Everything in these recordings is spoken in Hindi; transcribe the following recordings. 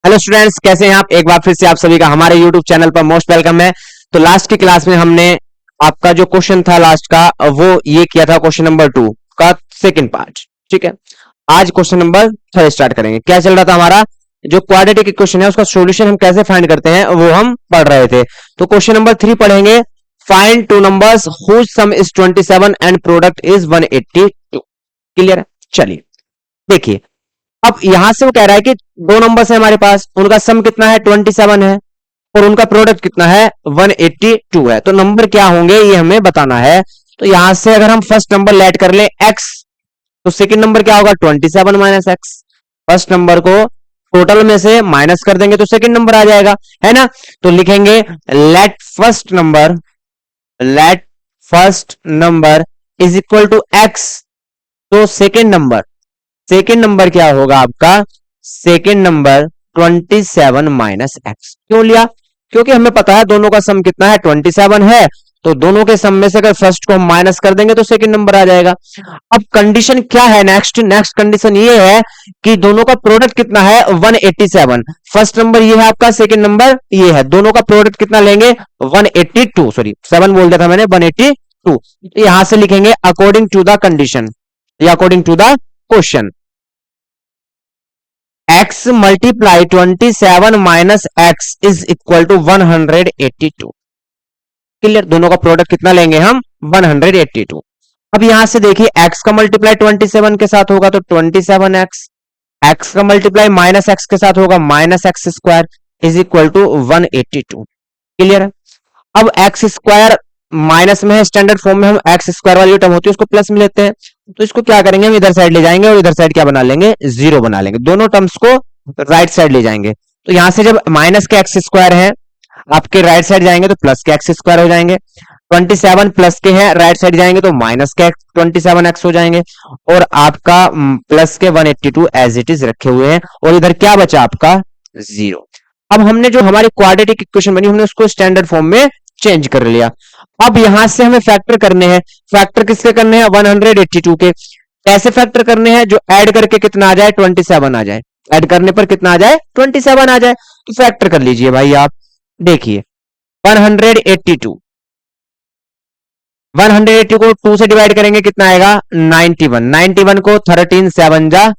हेलो स्टूडेंट्स, कैसे हैं आप। एक बार फिर से आप सभी का हमारे यूट्यूब चैनल पर मोस्ट वेलकम है। तो लास्ट की क्लास में हमने आपका जो क्वेश्चन था लास्ट का वो ये किया था, क्वेश्चन नंबर 2 का सेकंड पार्ट। ठीक है, आज क्वेश्चन नंबर 3 स्टार्ट करेंगे। क्या चल रहा था हमारा, जो क्वाड्रेटिक इक्वेशन है उसका सॉल्यूशन हम कैसे फाइंड करते हैं वो हम पढ़ रहे थे। तो क्वेश्चन नंबर 3 पढ़ेंगे। Find two numbers whose sum is 27 and product is 182। Clear है। चलिए देखिए, अब यहां से वो कह रहा है कि दो नंबर्स है हमारे पास, उनका सम कितना है 27 है और उनका प्रोडक्ट कितना है 182 है। तो नंबर क्या होंगे ये हमें बताना है। तो यहां से अगर हम फर्स्ट नंबर लेट कर ले x, तो सेकंड नंबर क्या होगा 27 माइनस एक्स। फर्स्ट नंबर को टोटल में से माइनस कर देंगे तो सेकंड नंबर आ जाएगा, है ना। तो लिखेंगे let first number is equal to x। तो सेकेंड नंबर क्या होगा आपका, सेकेंड नंबर 27 माइनस एक्स। क्यों लिया, क्योंकि हमें पता है दोनों का सम कितना है 27 है। तो दोनों के सम में से अगर फर्स्ट को हम माइनस कर देंगे तो सेकेंड नंबर आ जाएगा। अब कंडीशन क्या है, नेक्स्ट कंडीशन ये है कि दोनों का प्रोडक्ट कितना है 187। फर्स्ट नंबर ये है आपका, सेकेंड नंबर ये है, दोनों का प्रोडक्ट कितना लेंगे 182, सॉरी 7 बोल दिया था मैंने, 182। यहां से लिखेंगे अकॉर्डिंग टू द कंडीशन या according to the question, x multiply 27 minus x is equal to 182। Clear, दोनों का प्रोडक्ट कितना लेंगे हम 182। अब यहां से देखिए x का मल्टीप्लाई 27 के साथ होगा तो 27x, x का मल्टीप्लाई माइनस एक्स के साथ होगा minus x square is equal to 182। Clear है। अब एक्स स्क्वायर माइनस में है, स्टैंडर्ड फॉर्म में हम एक्स स्क्वायर वाली टर्म होती है उसको प्लस में लेते हैं। तो इसको क्या करेंगे, हम इधर साइड ले जाएंगे और इधर साइड क्या बना लेंगे, जीरो बना लेंगे। दोनों टर्म्स को राइट साइड ले जाएंगे। तो यहां से जब माइनस के एक्स स्क्वायर है आपके राइट साइड जाएंगे तो प्लस के एक्स स्क्वायर हो जाएंगे। 27 प्लस के हैं, राइट साइड जाएंगे तो माइनस के 27 एक्स हो जाएंगे। और आपका प्लस के 182 एज इट इज रखे हुए हैं और इधर क्या बचा आपका जीरो। अब हमने जो हमारी क्वाड्रेटिक इक्वेशन बनी हमने उसको स्टैंडर्ड फॉर्म में चेंज कर लिया। अब यहां से हमें फैक्टर करने हैं। फैक्टर किसके करने हैं 182 के। ऐसे फैक्टर करने हैं जो ऐड करके कितना आ जाए 27 आ जाए, ऐड करने पर कितना आ जाए 27 आ जाए। तो फैक्टर कर लीजिए भाई आप, देखिए 180 को 2 से डिवाइड करेंगे कितना आएगा 91 को 13 7 जा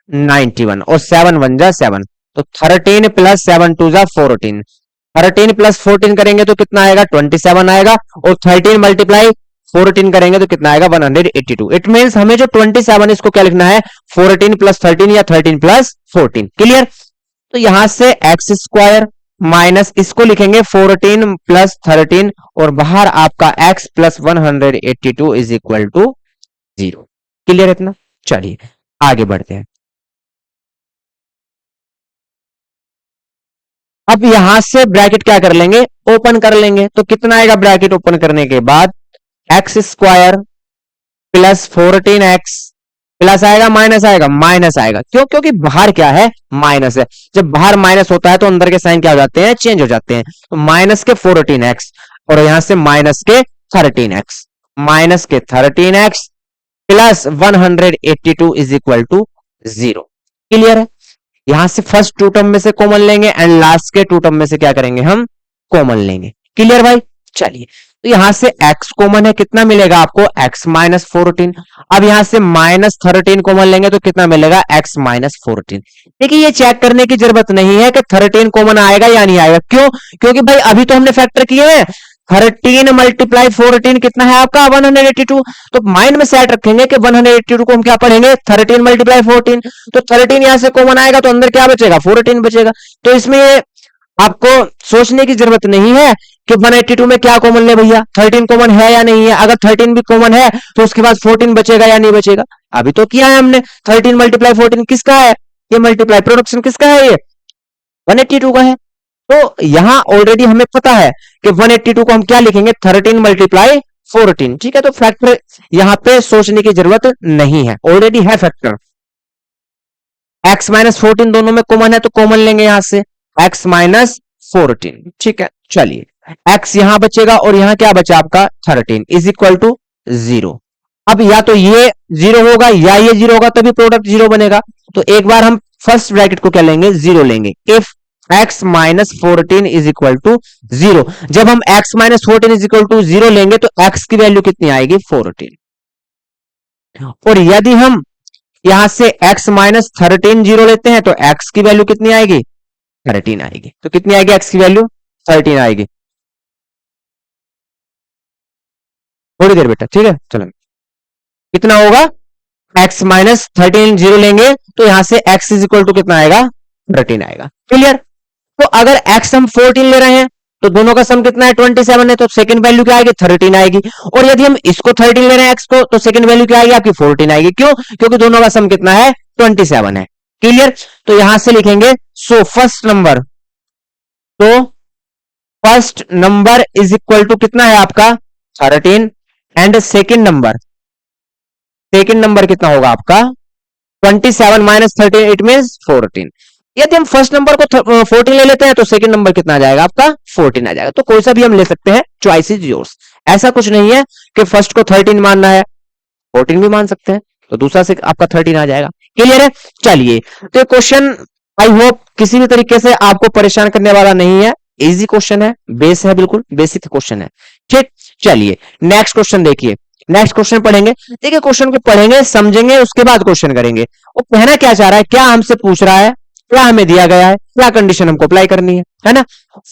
91 और 7 1 जा 7। तो 13 प्लस 7 2 जा 14, 13 प्लस 14 करेंगे तो कितना आएगा 27 आएगा और 13 मल्टीप्लाई 14 करेंगे तो कितना आएगा 182। इट मींस हमें जो 27 इसको क्या लिखना है 14 प्लस 13 या 13 प्लस 14। क्लियर। तो यहां से एक्स स्क्वायर माइनस इसको लिखेंगे 14 प्लस 13 और बाहर आपका x plus 182 is equal to 0। Clear इतना। चलिए आगे बढ़ते हैं। अब यहां से ब्रैकेट क्या कर लेंगे ओपन कर लेंगे। तो कितना आएगा ब्रैकेट ओपन करने के बाद x square plus 14x plus आएगा माइनस आएगा। क्यों, क्योंकि बाहर क्या है माइनस है। जब बाहर माइनस होता है तो अंदर के साइन क्या हो जाते हैं चेंज हो जाते हैं। तो माइनस के 14x और यहां से माइनस के 13x plus 182 is equal to 0। Clear है। यहां से फर्स्ट टू टर्म में से कॉमन लेंगे एंड लास्ट के टू टर्म में से क्या करेंगे हम कॉमन लेंगे। क्लियर भाई। चलिए तो यहां से x कॉमन है, कितना मिलेगा आपको x माइनस 14। अब यहां से माइनस 13 कॉमन लेंगे तो कितना मिलेगा x माइनस 14। देखिए ये चेक करने की जरूरत नहीं है कि 13 कॉमन आएगा या नहीं आएगा। क्यों, क्योंकि भाई अभी तो हमने फैक्टर किए हैं। 13 मल्टीप्लाई 14 कितना है आपका 182। तो माइंड में सेट रखेंगे कि 182 को हम क्या पढ़ेंगे 13 मल्टीप्लाई 14। तो 13 यहां से कॉमन आएगा तो अंदर क्या बचेगा 14 बचेगा। तो इसमें आपको सोचने की जरूरत नहीं है कि 182 में क्या कॉमन ले भैया, 13 कॉमन है या नहीं है। अगर 13 भी कॉमन है तो उसके बाद 14 बचेगा या नहीं बचेगा। अभी तो किया है हमने 13 मल्टीप्लाई 14 किसका है, ये मल्टीप्लाई प्रोडक्शन किसका है, ये 182 का है। तो यहां ऑलरेडी हमें पता है कि 182 को हम क्या लिखेंगे 13 मल्टीप्लाई 14। ठीक है। तो फैक्टर यहां पे सोचने की जरूरत नहीं है, ऑलरेडी है फैक्टर। x माइनस 14 दोनों में कॉमन है तो कॉमन लेंगे यहां से x माइनस 14। ठीक है। चलिए x यहां बचेगा और यहां क्या बचा आपका 13 इज इक्वल टू 0। अब या तो ये 0 होगा या ये 0 होगा तभी प्रोडक्ट 0 बनेगा। तो एक बार हम फर्स्ट ब्रैकेट को क्या लेंगे, 0 लेंगे। If x minus 14 is equal to 0, जब हम x minus 14 is equal to 0 लेंगे तो x की वैल्यू कितनी आएगी, 14। और यदि हम यहां से x माइनस 13 0 लेते हैं तो x की वैल्यू कितनी आएगी, 13 आएगी। तो कितनी आएगी x की वैल्यू, 13 आएगी। थोड़ी देर बेटा, ठीक है, चलो कितना होगा, x माइनस 13 0 लेंगे तो यहां से x इज इक्वल टू कितना आएगा, 13 आएगा। क्लियर। तो अगर x हम 14 ले रहे हैं तो दोनों का सम कितना है, 27 है, तो सेकंड वैल्यू क्या आएगी, 13 आएगी। और यदि हम इसको 13 ले रहे हैं x को, तो सेकंड वैल्यू क्या आएगी आपकी, 14 आएगी। क्यों, क्योंकि दोनों का सम कितना है, 27 है। क्लियर। तो यहां से लिखेंगे सो फर्स्ट नंबर, तो first number is equal to कितना है आपका, 13, एंड सेकेंड नंबर कितना होगा आपका, 27 माइनस 13 इट मीन 14। यदि हम फर्स्ट नंबर को 14 ले लेते हैं तो सेकंड नंबर कितना आ जाएगा आपका, 14 आ जाएगा। तो कोई सा भी हम ले सकते हैं, चॉइस इज योर्स। ऐसा कुछ नहीं है कि फर्स्ट को 13 मानना है, 14 भी मान सकते हैं, तो दूसरा से आपका 13 आ जाएगा। क्लियर है। चलिए, तो क्वेश्चन आई होप किसी भी तरीके से आपको परेशान करने वाला नहीं है, इजी क्वेश्चन है, बेस है, बिल्कुल बेसिक क्वेश्चन है। ठीक, चलिए नेक्स्ट क्वेश्चन देखिए, नेक्स्ट क्वेश्चन पढ़ेंगे। देखिए क्वेश्चन को पढ़ेंगे, समझेंगे, उसके बाद क्वेश्चन करेंगे। वो कहना क्या चाह रहा है, क्या हमसे पूछ रहा है, क्या हमें दिया गया है, क्या कंडीशन हमको अप्लाई करनी है ना।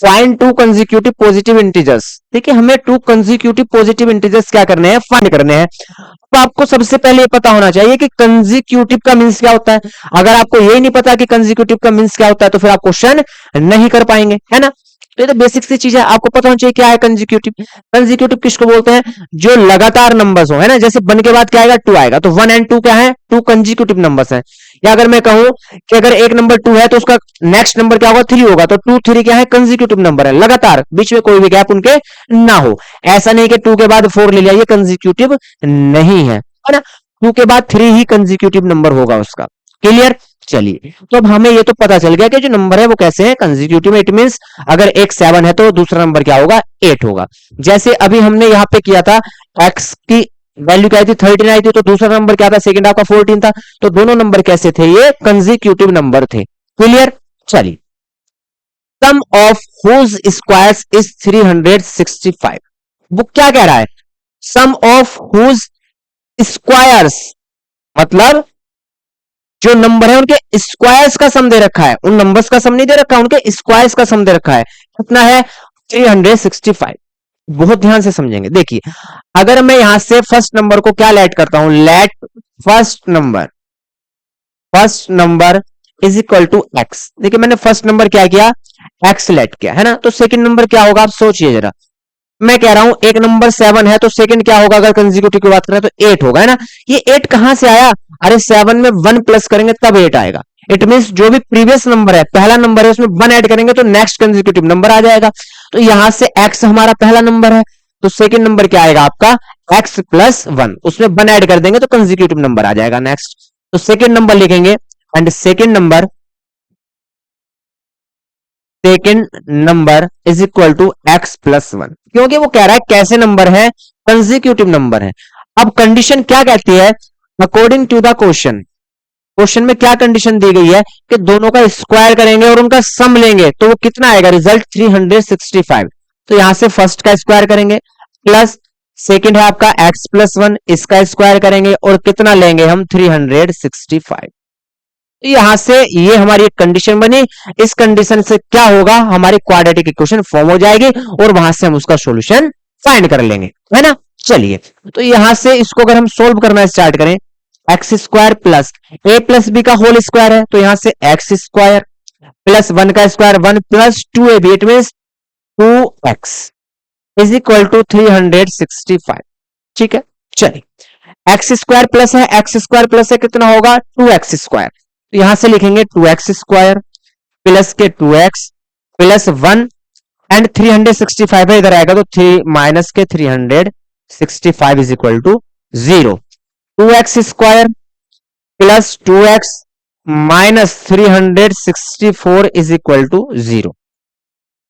Find to consecutive positive integers. देखिए हमें टू कंसेक्यूटिव पॉजिटिव इंटीजर्स क्या करने हैं, फाइंड करने हैं। तो आपको सबसे पहले ये पता होना चाहिए कि कंसेक्यूटिव का मींस क्या होता है। अगर आपको यही नहीं पता कि कंसेक्यूटिव का मींस क्या होता है तो फिर आप क्वेश्चन नहीं कर पाएंगे, है ना। तो ये तो बेसिक सी चीज है, आपको पता होना चाहिए क्या है कंसेक्यूटिव। कंसेक्यूटिव किसको बोलते हैं, जो लगातार नंबर्स हो, है ना। जैसे 1 के बाद क्या आएगा, 2 आएगा, तो 1 एंड 2 क्या है, 2 कंसेक्यूटिव नंबर्स हैं। या अगर मैं कहूं कि अगर एक नंबर 2 है तो उसका नेक्स्ट नंबर क्या होगा, 3 होगा, तो 2 3 क्या है, कंसेक्यूटिव नंबर है, लगातार, बीच में कोई भी गैप उनके ना हो। ऐसा नहीं कि 2 के बाद 4 ले लिया, ये कंसेक्यूटिव नहीं है ना। 2 के बाद 3 ही कंसेक्यूटिव नंबर होगा उसका। क्लियर। चलिए, तो अब हमें ये तो पता चल गया कि जो नंबर है वो कैसे है, कंसेक्यूटिव। इट मींस अगर एक 7 है तो दूसरा नंबर क्या होगा, 8 होगा। जैसे अभी हमने यहाँ पे किया था, x की वैल्यू क्या आई थी, 13 आई थी, तो दूसरा नंबर क्या था, सेकंड आपका 14 था। तो दोनों नंबर कैसे थे, ये कंसेक्यूटिव नंबर थे। क्लियर। चलिए, sum of whose squares is 365। Book क्या कह रहा है, सम ऑफ हुज स्क्वायर्स, मतलब जो नंबर है उनके स्क्वायर्स का सम दे रखा है, उन नंबर्स का सम नहीं दे रखा, उनके स्क्वायर्स का सम दे रखा है। कितना है, 365। बहुत ध्यान से समझेंगे। देखिए अगर मैं यहां से फर्स्ट नंबर को क्या लेट करता हूं, let first number is equal to x. देखिए मैंने फर्स्ट नंबर क्या किया, एक्स लेट किया, है ना। तो सेकंड नंबर क्या होगा, आप सोचिए जरा। मैं कह रहा हूं एक नंबर 7 है तो सेकंड क्या होगा, अगर कंसेक्यूटिव की बात करें तो 8 होगा, है ना। ये 8 कहां से आया, अरे 7 में 1 प्लस करेंगे तब 8 आएगा। इट मींस जो भी प्रीवियस नंबर है, पहला नंबर है, उसमें 1 ऐड करेंगे तो नेक्स्ट कंसेक्यूटिव नंबर आ जाएगा। तो यहां से x हमारा पहला नंबर है, तो सेकंड नंबर क्या आएगा आपका, x प्लस 1, उसमें 1 ऐड कर देंगे तो कंसेक्यूटिव नंबर आ जाएगा नेक्स्ट। तो सेकंड नंबर लिखेंगे, and second number is equal to x plus 1, क्योंकि वो कह रहा है कैसे नंबर है, कंसेक्यूटिव नंबर है। अब कंडीशन क्या कहती है, अकॉर्डिंग टू द क्वेश्चन में क्या कंडीशन दी गई है कि दोनों का स्क्वायर करेंगे और उनका सम लेंगे तो वो कितना आएगा, रिजल्ट 365। तो यहां से फर्स्ट का स्क्वायर करेंगे, प्लस सेकंड है आपका x प्लस 1, इसका स्क्वायर करेंगे और कितना लेंगे हम, 365। यहां से ये हमारी एक कंडीशन बनी। इस कंडीशन से क्या होगा, हमारी क्वाड्रेटिक इक्वेशन फॉर्म हो जाएगी और वहां से हम उसका सॉल्यूशन फाइंड कर लेंगे, है ना। चलिए, तो यहां से इसको अगर हम सोल्व करना स्टार्ट करें, x square plus a plus b का होल स्क्वायर है, तो यहां से एक्स स्क्वायर प्लस 1 का square 1 plus 2ab, it means 2x is equal to 365। ठीक है। चलिए, एक्स स्क्वायर प्लस है, एक्स स्क्वायर प्लस है, कितना होगा, 2x स्क्वायर। तो यहां से लिखेंगे 2x स्क्वायर प्लस के 2x प्लस 1 एंड 365 है, इधर आएगा तो 3 माइनस के 365 is equal to 0। 2x square plus 2x minus 364 is equal to 0।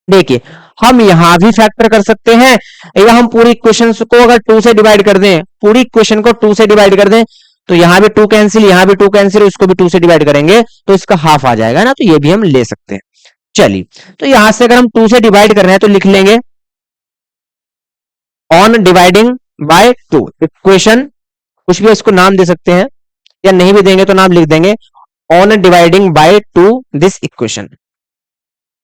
देखिए हम यहां भी फैक्टर कर सकते हैं, या हम पूरी इक्वेशन को अगर 2 से डिवाइड कर दें, पूरी इक्वेशन को 2 से डिवाइड कर दें तो यहां भी 2 कैंसिल, यहां भी 2 कैंसिल, इसको भी 2 से डिवाइड करेंगे तो इसका हाफ आ जाएगा ना, तो ये भी हम ले सकते हैं। चलिए, तो यहां से अगर हम 2 से डिवाइड कर रहे हैं तो लिख लेंगे ऑन डिवाइडिंग बाय 2 इक्वेशन, कुछ भी इसको नाम दे सकते हैं या नहीं भी देंगे तो नाम लिख देंगे on dividing by 2 this equation.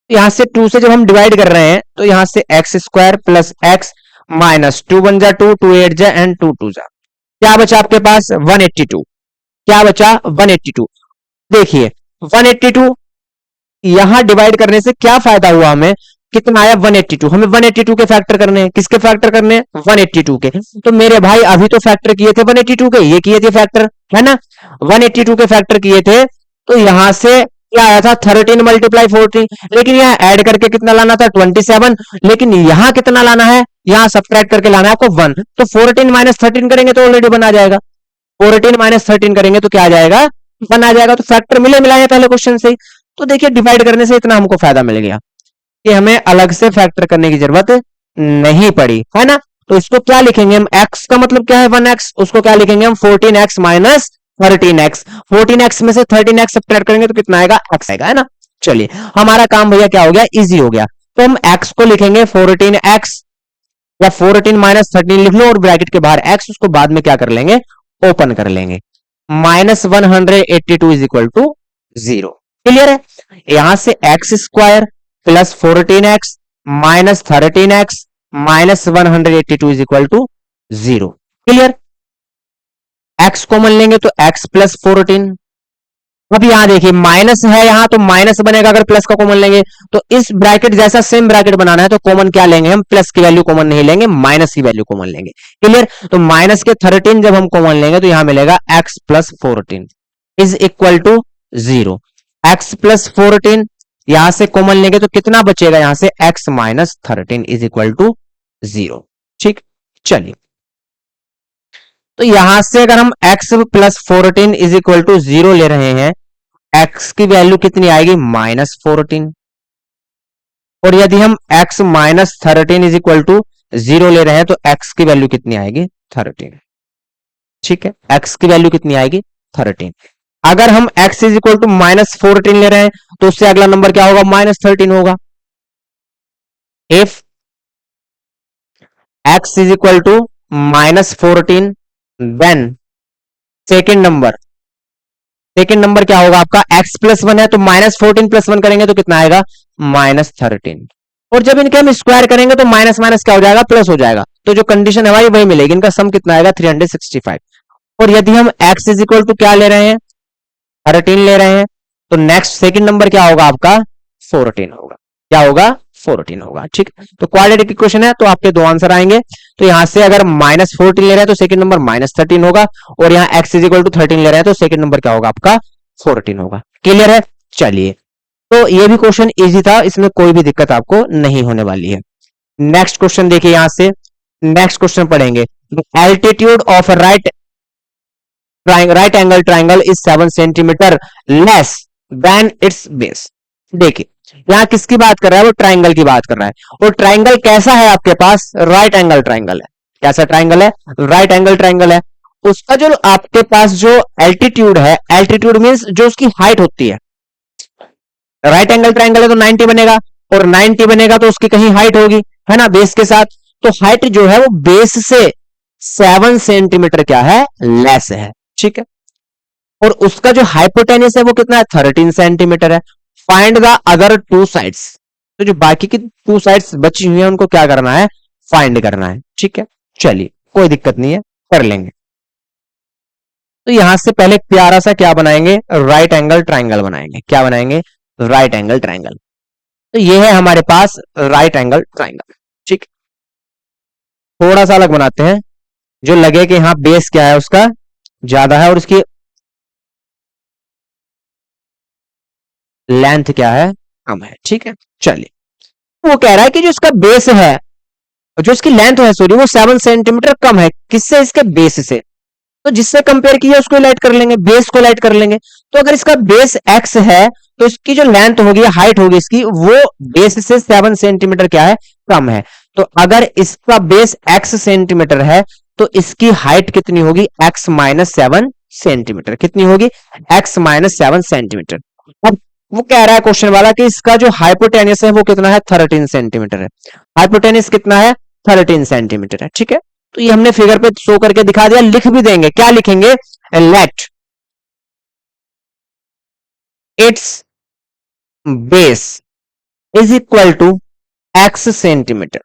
यहां से 2 से जब हम डिवाइड कर रहे हैं तो यहां से x square plus x minus 2 1 जा 2, 2 8 जा एंड 2 2 जा, क्या बचा आपके पास 182। क्या बचा 182। देखिए 182 यहां डिवाइड करने से क्या फायदा हुआ, हमें कितना आया 182। हमें 182 के फैक्टर करने हैं, किसके फैक्टर करने हैं 182 के। तो मेरे भाई अभी तो फैक्टर किए थे 182 के, ये किए थे फैक्टर, है ना, 182 के फैक्टर किए थे। तो यहां से क्या आया था 13 मल्टीप्लाई 14, लेकिन यहाँ ऐड करके कितना लाना था 27, लेकिन यहां कितना लाना है, यहां सब्ट्रैक्ट करके लाना है आपको 1। तो 14 माइनस 13 करेंगे तो ऑलरेडी बना जाएगा, 14 माइनस 13 करेंगे तो क्या आ जाएगा, बना जाएगा। तो फैक्टर मिले मिलाए पहले क्वेश्चन से ही। तो देखिए डिवाइड करने से इतना हमको फायदा मिल गया कि हमें अलग से फैक्टर करने की जरूरत नहीं पड़ी, है ना। तो इसको क्या लिखेंगे हम, x का मतलब क्या है 1x, उसको क्या लिखेंगे हम 14x माइनस 13x। 14x में से 13x सब्ट्रैक्ट करेंगे तो कितना आएगा, x आएगा, है ना। चलिए हमारा काम भैया क्या हो गया, इजी हो गया। तो हम x को लिखेंगे 14x या 14 माइनस 13 लिख लो और ब्रैकेट के बाहर x, उसको बाद में क्या कर लेंगे, ओपन कर लेंगे। Minus 182 is equal to 0। Clear है। यहां से x square plus 14x minus 13x minus 182 is equal to 0। Clear. x common लेंगे तो x प्लस 14। अब यहां देखिए माइनस है यहां, तो माइनस बनेगा, अगर प्लस का कॉमन लेंगे तो इस ब्रैकेट जैसा सेम ब्रैकेट बनाना है तो कॉमन क्या लेंगे हम, प्लस की वैल्यू कॉमन नहीं लेंगे, माइनस की वैल्यू कॉमन लेंगे। क्लियर। तो माइनस के 13 जब हम कॉमन लेंगे तो यहां मिलेगा x plus 14 is equal to 0। x plus 14 यहां से कॉमन लेंगे तो कितना बचेगा, यहां से x minus 13 is equal to 0। ठीक। चलिए, तो यहां से अगर हम x plus 14 is equal to 0 ले रहे हैं, x की वैल्यू कितनी आएगी, माइनस 14। और यदि हम x minus 13 is equal to 0 ले रहे हैं तो x की वैल्यू कितनी आएगी, 13। ठीक है, x की वैल्यू कितनी आएगी, 13। अगर हम x is equal to minus 14 ले रहे हैं तो उससे अगला नंबर क्या होगा, माइनस 13 होगा। If x is equal to minus 14 then second number क्या होगा आपका, x प्लस 1 है तो माइनस 14 प्लस 1 करेंगे तो कितना आएगा, माइनस 13। और जब इनके हम स्क्वायर करेंगे तो माइनस माइनस क्या हो जाएगा, प्लस हो जाएगा। तो जो कंडीशन है भाई वही मिलेगी, इनका सम कितना आएगा 365। और यदि हम x इज इक्वल टू क्या ले रहे हैं, 13 ले रहे हैं, तो नेक्स्ट सेकंड नंबर क्या होगा आपका, 14 होगा। क्या होगा, 14 होगा। ठीक। तो क्वाड्रेटिक इक्वेशन है तो आपके दो आंसर आएंगे। तो यहां से अगर माइनस 14 ले रहे हैं तो सेकंड नंबर माइनस 13 होगा, और यहां x इज इक्वल टू 13 ले रहे हैं तो सेकंड नंबर क्या होगा आपका, 14 होगा। क्लियर है। चलिए, तो ये भी क्वेश्चन इजी था, इसमें कोई भी दिक्कत आपको नहीं होने वाली है। नेक्स्ट क्वेश्चन देखिए, यहां से नेक्स्ट क्वेश्चन पढ़ेंगे। Altitude of right angle triangle is 7 centimetre less than it's base. देखिए यहां किसकी बात कर रहा है, वो ट्राइंगल की बात कर रहा है। और ट्राइंगल कैसा है आपके पास, राइट एंगल ट्राइंगल है। कैसा ट्राइंगल है, राइट एंगल ट्राइंगल है। उसका जो आपके पास जो एल्टीट्यूड है, एल्टीट्यूड मींस जो उसकी हाइट होती है, राइट एंगल ट्राइंगल है तो 90 बनेगा, और 90 बनेगा तो उसकी कहीं हाइट होगी, है ना, बेस के साथ। तो हाइट जो है वो बेस से 7 सेंटीमीटर क्या है, लेस है। ठीक है। और उसका जो हाइपोटेन्यूस है वो कितना है, 13 सेंटीमीटर है। Find the other two sides. तो जो बाकी की 2 साइड्स बची हुई है उनको क्या करना है, फाइंड करना है। ठीक है। चलिए कोई दिक्कत नहीं है, कर लेंगे। तो यहां से पहले प्यारा सा क्या बनाएंगे, राइट एंगल ट्राइंगल बनाएंगे। क्या बनाएंगे, राइट एंगल ट्राइंगल। तो ये है हमारे पास राइट एंगल ट्राइंगल। ठीक। थोड़ा सा अलग बनाते हैं, जो लगे कि यहां बेस क्या है उसका ज्यादा है और उसकी लेंथ क्या है, कम है। ठीक है। चलिए, वो कह रहा है कि जो इसका बेस है, जो इसकी लेंथ है सॉरी, वो 7 सेंटीमीटर कम है। किससे, इसके बेस से। तो जिससे कंपेयर किया उसको लाइट कर लेंगे, बेस को लाइट कर लेंगे। तो अगर इसका बेस x है तो इसकी जो लेंथ होगी, हाइट होगी इसकी, वो बेस से 7 सेंटीमीटर क्या है, कम है। तो अगर इसका बेस x सेंटीमीटर है तो इसकी हाइट कितनी होगी, x माइनस 7 सेंटीमीटर। कितनी होगी? x minus 7 centimetre. अब वो कह रहा है क्वेश्चन वाला कि इसका जो हाइपोटेनियस है वो कितना है? 13 सेंटीमीटर है। हाइपोटेनियस कितना है? 13 सेंटीमीटर है। ठीक है, तो ये हमने फिगर पे शो करके दिखा दिया। लिख भी देंगे, क्या लिखेंगे? Let its base is equal to x centimetre,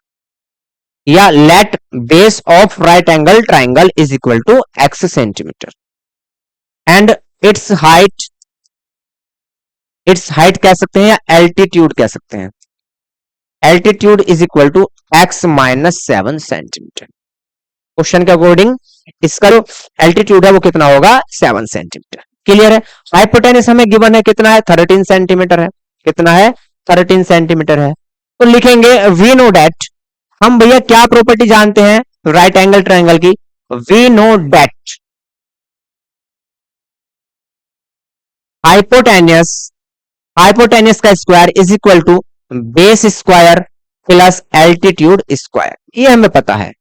या let base of right angle triangle is equal to x centimetre, and its height कह सकते हैं या एल्टीट्यूड कह सकते हैं, altitude is equal to x minus 7 centimetre. Question के अकॉर्डिंग इसका जो एल्टीट्यूड है वो कितना होगा? 7 सेंटीमीटर। क्लियर है? हाइपोटेनस हमें गिवन है कितना है? 13 सेंटीमीटर है। कितना है? 13 सेंटीमीटर है। तो लिखेंगे वी नो डेट, हम भैया क्या प्रॉपर्टी जानते हैं राइट एंगल ट्रायंगल की? वी नो डेट हाइपोटेनस का square is equal to base square plus altitude square. ये हमें पता है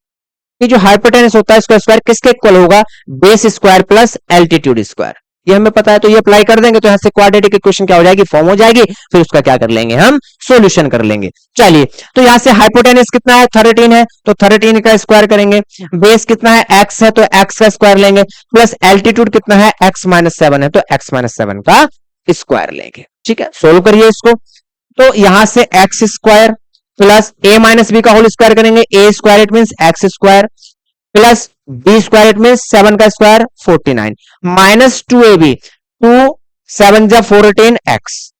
कि जो हाइपोटेनस होता है इसका स्क्वायर किसके इक्वल होगा? Base square plus altitude square. ये हमें पता है, तो ये अप्लाई कर देंगे तो यहां से क्वाड्रेटिक इक्वेशन क्या हो जाएगी? फॉर्म हो जाएगी। फिर उसका क्या कर लेंगे? हम सॉल्यूशन कर लेंगे। चलिए, तो यहां से हाइपोटेनस कितना है? 13 है, तो 13 का स्क्वायर करेंगे। बेस कितना है? x है, तो x का स्क्वायर लेंगे, प्लस एल्टीट्यूड कितना है? x माइनस 7 है, तो x माइनस 7 का स्क्वायर लेंगे। ठीक है, सोल्व करिए इसको। तो यहां से x square plus a minus b का होल स्क्वायर करेंगे, a square it mean x square, plus b square it mean 7 का स्क्वायर 49, माइनस 2ab, 2 7 जा 14 x,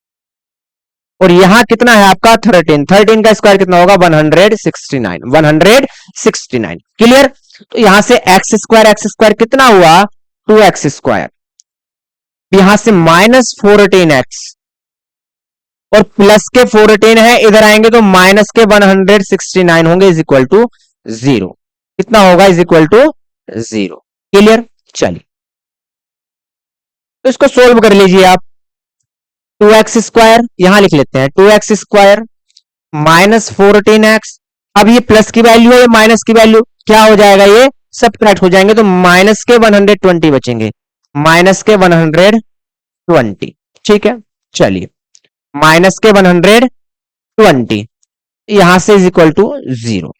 और यहां कितना है आपका? 13। 13 का स्क्वायर कितना होगा? 169। क्लियर? तो यहां से एक्स स्क्वायर कितना हुआ? 2x स्क्वायर, यहां से माइनस 14x और प्लस के 14 है, इधर आएंगे तो माइनस के 169 होंगे, इज इक्वल टू 0। कितना होगा? Is equal to 0। क्लियर? चलिए, तो इसको सोल्व कर लीजिए आप। 2x स्क्वायर यहां लिख लेते हैं, 2x स्क्वायर माइनस 14x, अब ये प्लस की वैल्यू है, ये माइनस की वैल्यू, क्या हो जाएगा? ये सबट्रैक्ट हो जाएंगे, तो माइनस के 120 बचेंगे, माइनस के 120। ठीक है, चलिए, माइनस के 120 यहां से इज इक्वल टू 0।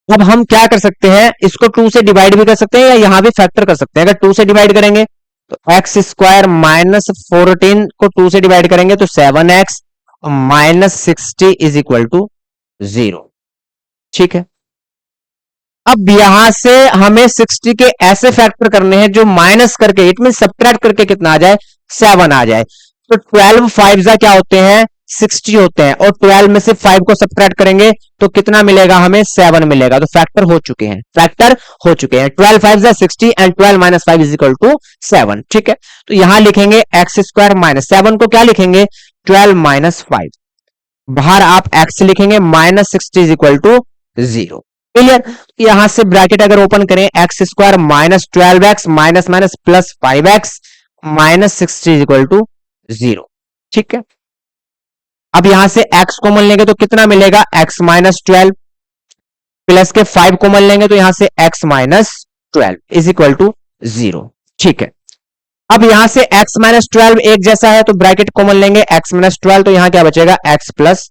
अब हम क्या कर सकते हैं? इसको 2 से डिवाइड भी कर सकते हैं या यहां भी फैक्टर कर सकते हैं। अगर 2 से डिवाइड करेंगे तो एक्स स्क्वायर माइनस 14 को 2 से डिवाइड करेंगे तो 7x minus 60 is equal to 0। ठीक है, अब यहां से हमें 60 के ऐसे फैक्टर करने हैं जो माइनस करके, इट मीन सबट्रैक्ट करके कितना आ जाए? 7 आ जाए। तो 12 5 क्या होते हैं? 60 होते हैं, और 12 में से 5 को सबट्रैक्ट करेंगे तो कितना मिलेगा? हमें 7 मिलेगा। तो फैक्टर हो चुके हैं, 12 5 60 and 12 minus 5 is equal to 7। ठीक है, तो यहां लिखेंगे एक्स स्क्वायर माइनस 7 को क्या लिखेंगे? 12 माइनस 5, बाहर आप x लिखेंगे, minus 60 is equal to 0। Clear? यहां से ब्रैकेट अगर ओपन करें, x square minus 12x minus minus plus 5x minus 60 is equal to 0। ठीक है, अब यहां से x कॉमन लेंगे तो कितना मिलेगा? x माइनस 12, प्लस के 5 कॉमन लेंगे तो यहां से x minus 12 is equal to 0। ठीक है, अब यहां से x माइनस 12 एक जैसा है तो ब्रैकेट कॉमन लेंगे, x माइनस 12, तो यहां क्या बचेगा? x plus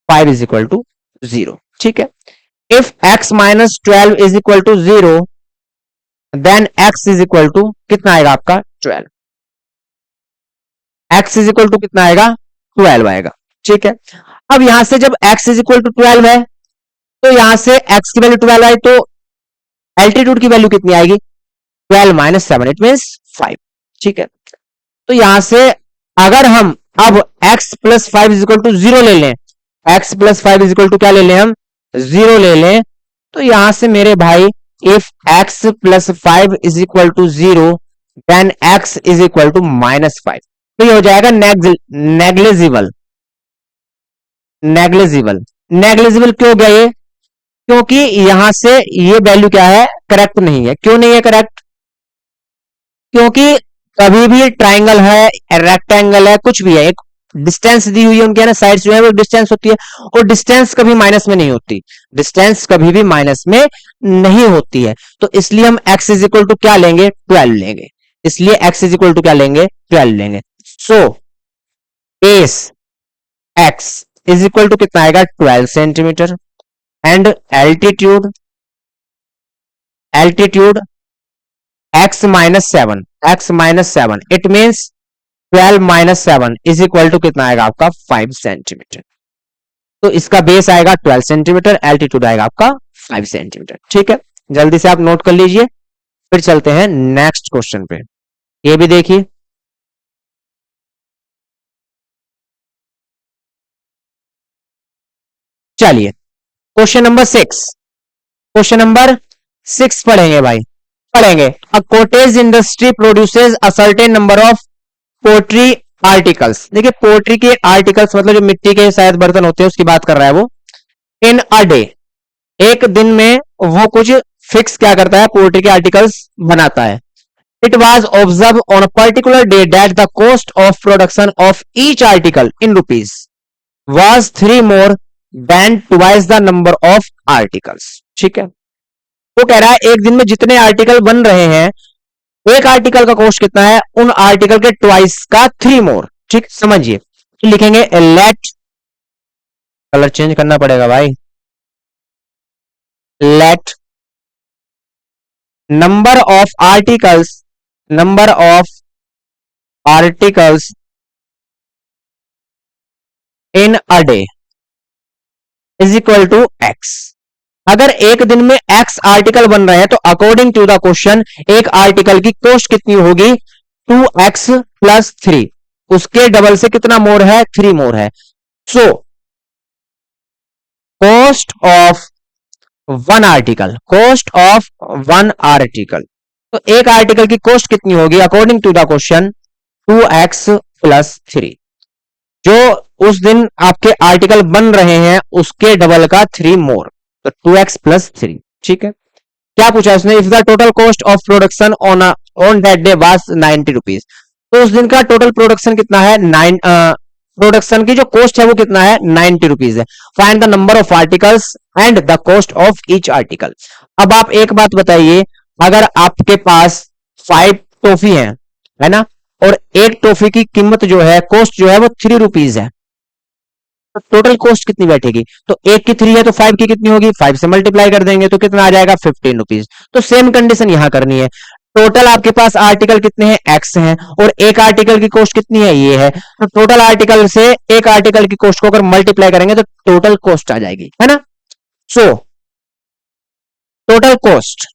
5 is equal to 0। ठीक है, if x minus 12 is equal to 0 then x is equal to कितना आएगा आपका? 12। x इज इक्वल टू कितना आएगा? 12 आएगा। ठीक है, अब यहां से जब x इज इक्वल टू 12 है तो यहां से x की वैल्यू 12 आई, तो एल्टीट्यूड की वैल्यू कितनी आएगी? 12 माइनस 7 इट मीन 5। ठीक है, तो यहां से अगर हम अब x plus 5 is equal to 0 ले लें, x plus 5 is equal to क्या ले लें? हम 0 ले लें, तो यहां से मेरे भाई if x plus 5 is equal to 0 then x is equal to minus 5, तो ये हो जाएगा नेग्लिजिबल। नेग्लिजिबल क्यों हो गया ये? क्योंकि यहां से ये वैल्यू क्या है? करेक्ट नहीं है। क्यों नहीं है करेक्ट? क्योंकि कभी भी ट्राइंगल है, रेक्टेंगल है, कुछ भी है, एक डिस्टेंस दी हुई है उनके, है ना, साइड्स जो है वो डिस्टेंस होती है, और डिस्टेंस कभी माइनस में नहीं होती, डिस्टेंस कभी भी माइनस में नहीं होती है। तो इसलिए हम x इज इक्वल टू क्या लेंगे, 12 लेंगे, इसलिए x इज इक्वल टू क्या लेंगे, 12 लेंगे। So base x is equal to कितना आएगा, 12 centimetre, and altitude, altitude x minus 7, x minus 7, it means 12 minus 7 is equal to कितना आएगा आपका, 5 सेंटीमीटर। तो इसका बेस आएगा 12 सेंटीमीटर, एल्टीट्यूड आएगा आपका 5 सेंटीमीटर। ठीक है, जल्दी से आप नोट कर लीजिए, फिर चलते हैं नेक्स्ट क्वेश्चन पे। ये भी देखिए, चलिए क्वेश्चन नंबर 6, क्वेश्चन नंबर 6 पढ़ेंगे भाई, पढ़ेंगे। A cottage industry produces a certain number of pottery articles. देखिए पोट्री के आर्टिकल्स मतलब जो मिट्टी के शायद बर्तन होते हैं उसकी बात कर रहा है वो। इन अ डे, एक दिन में वो कुछ फिक्स क्या करता है, पोल्ट्री के आर्टिकल्स बनाता है। It was observe on a particular day that the cost of production of each article in rupees was 3 more than twice the number of articles. ठीक है, वो कह रहा है एक दिन में जितने आर्टिकल बन रहे हैं, एक आर्टिकल का कॉस्ट कितना है, उन आर्टिकल के ट्वाइस का 3 मोर। ठीक, समझिए, लिखेंगे लेट, कलर चेंज करना पड़ेगा भाई, late number of articles, number of articles in a day is equal to x। अगर एक दिन में x आर्टिकल बन रहे हैं तो अकॉर्डिंग टू द क्वेश्चन एक आर्टिकल की कॉस्ट कितनी होगी, 2x प्लस 3, उसके डबल से कितना मोर है, 3 मोर है। So cost of one article, cost of one article, तो एक आर्टिकल की कॉस्ट कितनी होगी according to the question, 2x plus 3, जो उस दिन आपके आर्टिकल बन रहे हैं उसके डबल का 3 मोर, तो 2x प्लस 3। ठीक है, क्या पूछा उसने, if the total cost of production on that day was 90 rupees, तो उस दिन का टोटल प्रोडक्शन कितना है, 9, प्रोडक्शन की जो कॉस्ट है वो कितना है, 90 रुपीज है। Find the number of articles and the cost of each article. अब आप एक बात बताइए, अगर आपके पास 5 टॉफी है ना, और एक टॉफी की कीमत जो है, कॉस्ट जो है वो 3 रुपीज है, तो टोटल कॉस्ट कितनी बैठेगी, तो एक की 3 है तो 5 की कितनी होगी, 5 से मल्टीप्लाई कर देंगे तो कितना आ जाएगा, 15 रुपीज। तो सेम कंडीशन यहां करनी है, टोटल आपके पास आर्टिकल कितने हैं, एक्स हैं, और एक आर्टिकल की कॉस्ट कितनी है, ये है, तो टोटल आर्टिकल से एक आर्टिकल की कॉस्ट को अगर मल्टीप्लाई करेंगे तो टोटल कॉस्ट आ जाएगी, है ना। सो टोटल कॉस्ट,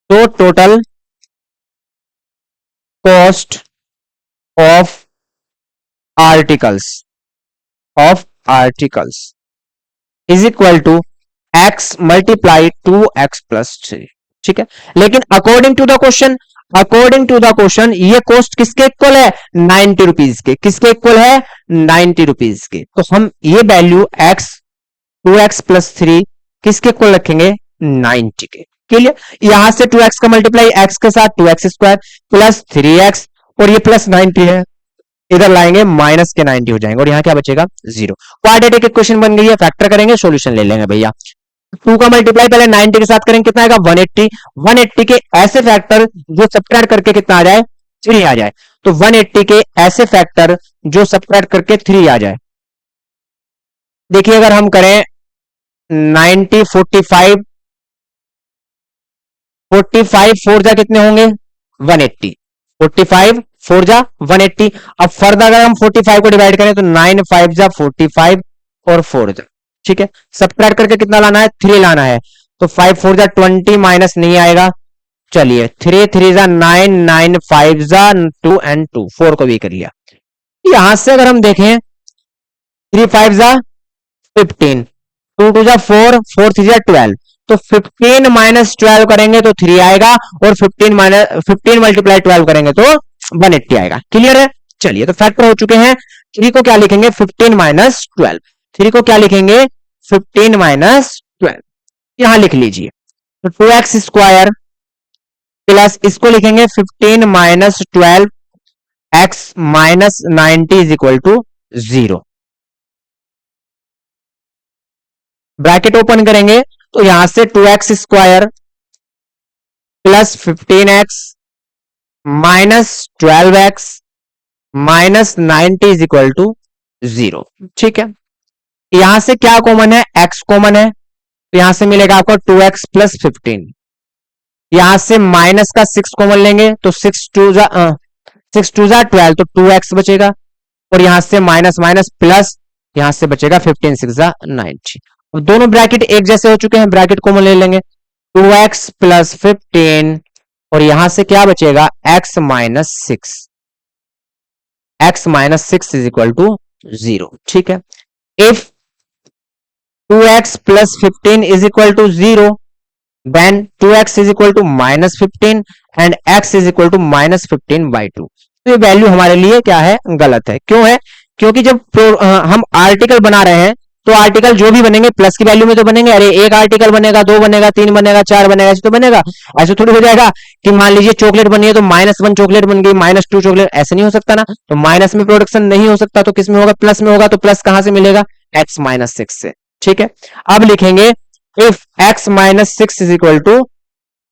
तो total cost of articles, of articles is equal to x multiply 2x plus 3। ठीक है, लेकिन according to the question, according to the question ये कॉस्ट किसके इक्वल है, 90 रुपीज के, किसके इक्वल है, 90 रुपीज के। तो हम ये वैल्यू x 2x प्लस 3 किसके इक्वल रखेंगे, 90 के। क्लियर, यहां से 2x का मल्टीप्लाई x के साथ 2x स्क्वायर प्लस 3x, और ये प्लस 90 है, इधर लाएंगे माइनस के 90 हो जाएंगे, और यहां क्या बचेगा, 0। क्वाड्रेटिक इक्वेशन बन गई है, फैक्टर करेंगे, सॉल्यूशन ले लेंगे भैया। 2 का मल्टीप्लाई पहले 90 के साथ करेंगे, कितना आएगा, 180। 180 के ऐसे फैक्टर जो सब्ट्रैक्ट करके कितना आ जाए, 3 आ जाए, तो 180 के ऐसे फैक्टर जो सब्ट्रैक्ट करके 3 आ जाए। देखिए अगर हम करें 90 45, 45 4 जा कितने होंगे, 180, 45 4 जा 180। अब फर्दर अगर हम 45 को डिवाइड करें तो 9 5 जा 45 और 4 जा। ठीक है, सब्ट्रैक्ट करके कितना लाना है, 3 लाना है, तो 5 4 जा 20 माइनस नहीं आएगा। चलिए 3 3 जा 9, 9 5 जा 2 एंड 2, 4 को भी कर लिया। यहां से अगर हम देखें 3 5 जा 15, 2 2 जा 4, 4 3 जा 12, तो 15 माइनस 12 करेंगे तो 3 आएगा, और 15 मल्टीप्लाई 12 करेंगे तो 180 आएगा। क्लियर है, चलिए तो फैक्टर हो चुके हैं। 3 को क्या लिखेंगे, 15 माइनस 12, 3 को क्या लिखेंगे, 15 माइनस 12, यहां लिख लीजिए। तो 2x स्क्वायर प्लस इसको लिखेंगे 15 minus 12 x minus 90 is equal to 0। Bracket open करेंगे तो यहां से 2x square plus 15x minus 12x minus 90 is equal to 0। ठीक है, यहां से क्या कॉमन है, x कॉमन है, तो यहां से मिलेगा आपको 2x प्लस 15। यहां से माइनस का 6 कॉमन लेंगे तो 6 टू जा 12, तो 2x बचेगा, और यहां से माइनस माइनस प्लस, यहां से बचेगा 15 6 जा 90। अब दोनों ब्रैकेट एक जैसे हो चुके हैं, ब्रैकेट कॉमन ले लेंगे, 2x प्लस 15, और यहां से क्या बचेगा, x minus 6, x minus 6 is equal to 0। ठीक है, if 2x plus 15 is equal to 0, then 2x is equal to minus 15 and x is equal to minus 15 by 2। तो ये वैल्यू हमारे लिए क्या है, गलत है। क्यों है, क्योंकि जब हम आर्टिकल बना रहे हैं तो आर्टिकल जो भी बनेंगे प्लस की वैल्यू में तो बनेंगे। अरे एक आर्टिकल बनेगा, 2 बनेगा, 3 बनेगा, 4 बनेगा, ऐसे तो बनेगा। ऐसे थोड़ी हो जाएगा कि मान लीजिए चॉकलेट बनी है तो -1 चॉकलेट बन गई, -2 चॉकलेट, ऐसे नहीं हो सकता ना। तो माइनस में प्रोडक्शन नहीं हो सकता, तो किस में होगा, प्लस में होगा। तो प्लस कहां से मिलेगा, x माइनस 6 से। ठीक है, अब लिखेंगे if x minus 6 is equal to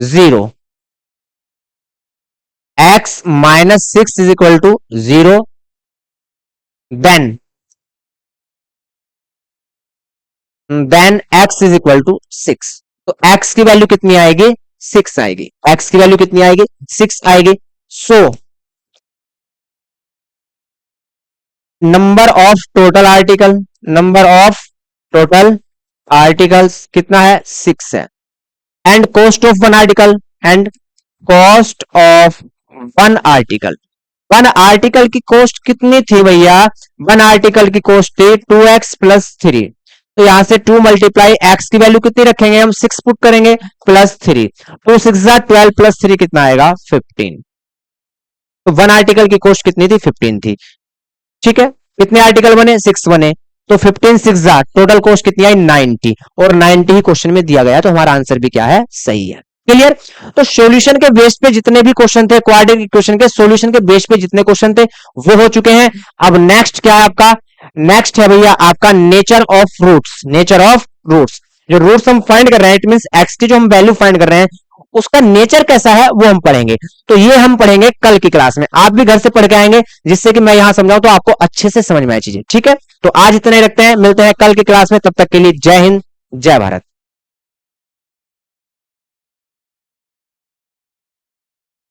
0, x minus 6 is equal to 0, then x is equal to 6। तो x की वैल्यू कितनी आएगी, 6 आएगी। x की वैल्यू कितनी आएगी, 6 आएगी। So number of total articles कितना है, 6 है। And cost of one article, one article की कॉस्ट कितनी थी भैया, वन आर्टिकल की कॉस्ट थी 2x प्लस 3। तो यहां से 2 मल्टीप्लाई x की वैल्यू कितनी रखेंगे हम, 6 पुट करेंगे प्लस 3, 2 6 12 प्लस 3 कितना आएगा, 15। तो वन आर्टिकल की कॉस्ट कितनी थी, 15 थी। ठीक है, कितने आर्टिकल बने, 6 बने, तो 15 6 टोटल कॉस्ट कितनी आई, 90, और 90 ही क्वेश्चन में दिया गया, तो हमारा आंसर भी क्या है, सही है। क्लियर। तो सॉल्यूशन के बेस पे जितने भी क्वेश्चन थे, क्वाड्रेटिक इक्वेशन के सॉल्यूशन के बेस पे जितने क्वेश्चन थे वो हो चुके हैं। अब नेक्स्ट क्या है आपका, नेक्स्ट है भैया आपका नेचर ऑफ रूट्स। जो रूट्स हम फाइंड कर रहे हैं, इट मींस एक्स की जो हम वैल्यू फाइंड कर रहे हैं उसका नेचर कैसा है वो हम पढ़ेंगे। तो ये हम पढ़ेंगे कल की क्लास में, आप भी घर से पढ़ के आएंगे, जिससे कि मैं यहां समझाऊं तो आपको अच्छे से समझ में आए चीजें। ठीक है, तो आज इतना ही रखते हैं, मिलते हैं कल की क्लास में, तब तक के लिए जय हिंद जय भारत।